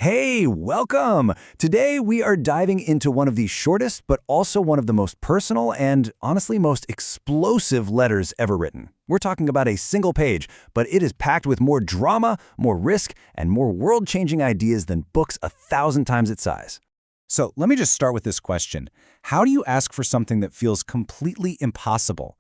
Hey, welcome! Today we are diving into one of the shortest, but also one of the most personal and, honestly, most explosive letters ever written. We're talking about a single page, but it is packed with more drama, more risk, and more world-changing ideas than books 1,000 times its size. So let me just start with this question. How do you ask for something that feels completely impossible?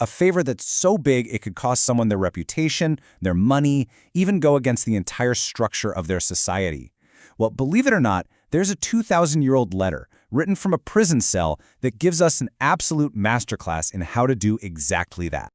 A favor that's so big it could cost someone their reputation, their money, even go against the entire structure of their society. Well, believe it or not, there's a 2,000-year-old letter written from a prison cell that gives us an absolute masterclass in how to do exactly that.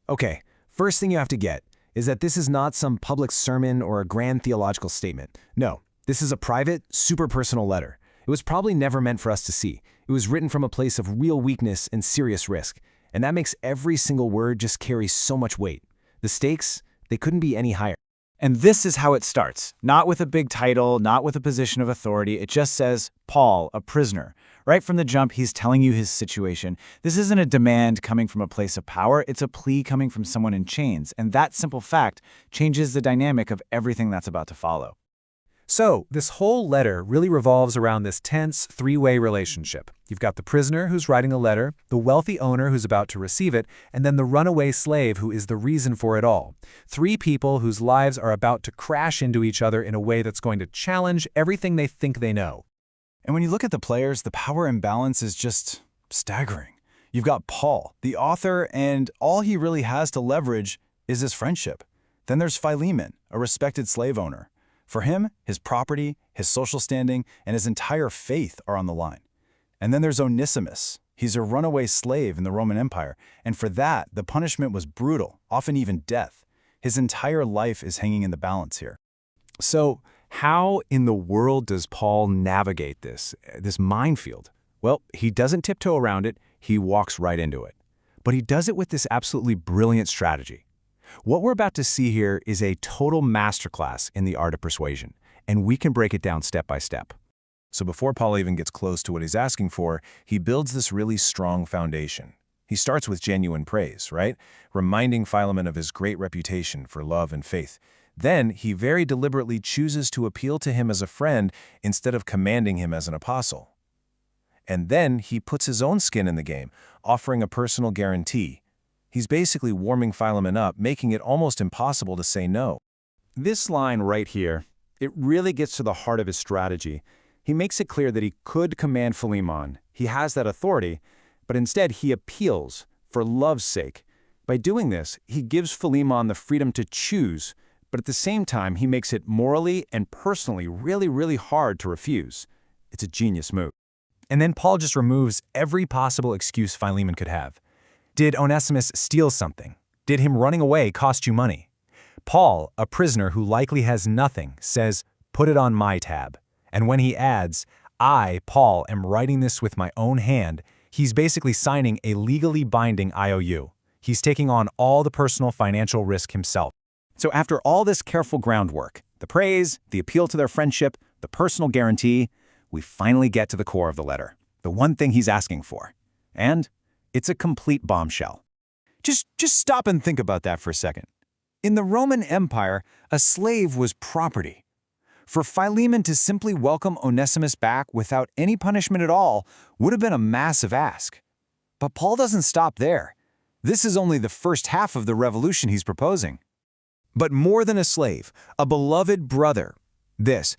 Okay, first thing you have to get is that this is not some public sermon or a grand theological statement. No, this is a private, super personal letter. It was probably never meant for us to see. It was written from a place of real weakness and serious risk. And that makes every single word just carry so much weight. The stakes, they couldn't be any higher. And this is how it starts. Not with a big title, not with a position of authority. It just says, Paul, a prisoner. Right from the jump, he's telling you his situation. This isn't a demand coming from a place of power. It's a plea coming from someone in chains. And that simple fact changes the dynamic of everything that's about to follow. So, this whole letter really revolves around this tense three-way relationship. You've got the prisoner who's writing a letter, the wealthy owner who's about to receive it, and then the runaway slave who is the reason for it all. Three people whose lives are about to crash into each other in a way that's going to challenge everything they think they know. And when you look at the players, the power imbalance is just staggering. You've got Paul, the author, and all he really has to leverage is his friendship. Then there's Philemon, a respected slave owner. For him, his property, his social standing, and his entire faith are on the line. And then there's Onesimus. He's a runaway slave in the Roman Empire, and for that, the punishment was brutal, often even death. His entire life is hanging in the balance here. So, how in the world does Paul navigate this minefield? Well, he doesn't tiptoe around it, he walks right into it. But he does it with this absolutely brilliant strategy. What we're about to see here is a total masterclass in the art of persuasion, and we can break it down step by step. So before Paul even gets close to what he's asking for, he builds this really strong foundation. He starts with genuine praise, right? Reminding Philemon of his great reputation for love and faith. Then he very deliberately chooses to appeal to him as a friend instead of commanding him as an apostle. And then he puts his own skin in the game, offering a personal guarantee. He's basically warming Philemon up, making it almost impossible to say no. This line right here, it really gets to the heart of his strategy. He makes it clear that he could command Philemon. He has that authority, but instead he appeals for love's sake. By doing this, he gives Philemon the freedom to choose, but at the same time, he makes it morally and personally really, really hard to refuse. It's a genius move. And then Paul just removes every possible excuse Philemon could have. Did Onesimus steal something? Did him running away cost you money? Paul, a prisoner who likely has nothing, says, put it on my tab. And when he adds, I, Paul, am writing this with my own hand, he's basically signing a legally binding IOU. He's taking on all the personal financial risk himself. So after all this careful groundwork, the praise, the appeal to their friendship, the personal guarantee, we finally get to the core of the letter, the one thing he's asking for. And it's a complete bombshell. Just stop and think about that for a second. In the Roman Empire, a slave was property. For Philemon to simply welcome Onesimus back without any punishment at all would have been a massive ask. But Paul doesn't stop there. This is only the first half of the revolution he's proposing. But more than a slave, a beloved brother. This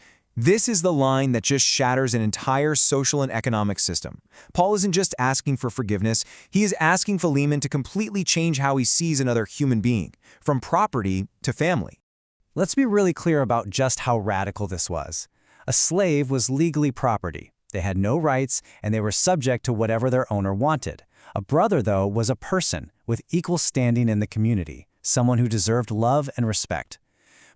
is the line that just shatters an entire social and economic system. Paul isn't just asking for forgiveness, he is asking Philemon to completely change how he sees another human being, from property to family. Let's be really clear about just how radical this was. A slave was legally property. They had no rights, and they were subject to whatever their owner wanted. A brother, though, was a person with equal standing in the community, someone who deserved love and respect.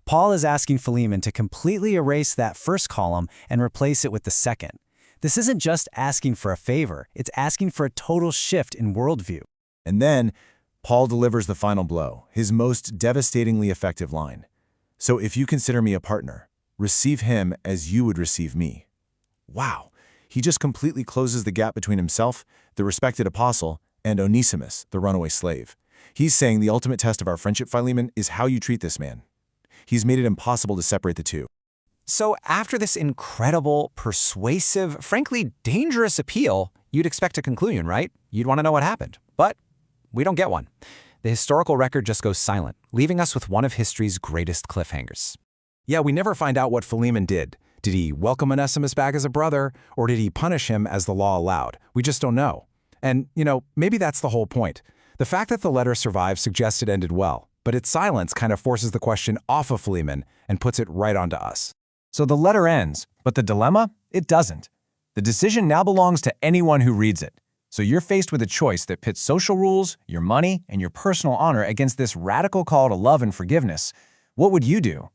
Paul is asking Philemon to completely erase that first column and replace it with the second. This isn't just asking for a favor, it's asking for a total shift in worldview. And then Paul delivers the final blow, his most devastatingly effective line. So if you consider me a partner, receive him as you would receive me. Wow, he just completely closes the gap between himself, the respected apostle, and Onesimus, the runaway slave. He's saying the ultimate test of our friendship, Philemon, is how you treat this man. He's made it impossible to separate the two. So after this incredible, persuasive, frankly dangerous appeal, you'd expect a conclusion, right? You'd want to know what happened. But we don't get one. The historical record just goes silent, leaving us with one of history's greatest cliffhangers. Yeah, we never find out what Philemon did. Did he welcome Onesimus back as a brother, or did he punish him as the law allowed? We just don't know. And, maybe that's the whole point. The fact that the letter survived suggests it ended well, but its silence kind of forces the question off of Philemon and puts it right onto us. So the letter ends, but the dilemma? It doesn't. The decision now belongs to anyone who reads it. So you're faced with a choice that pits social rules, your money, and your personal honor against this radical call to love and forgiveness. What would you do?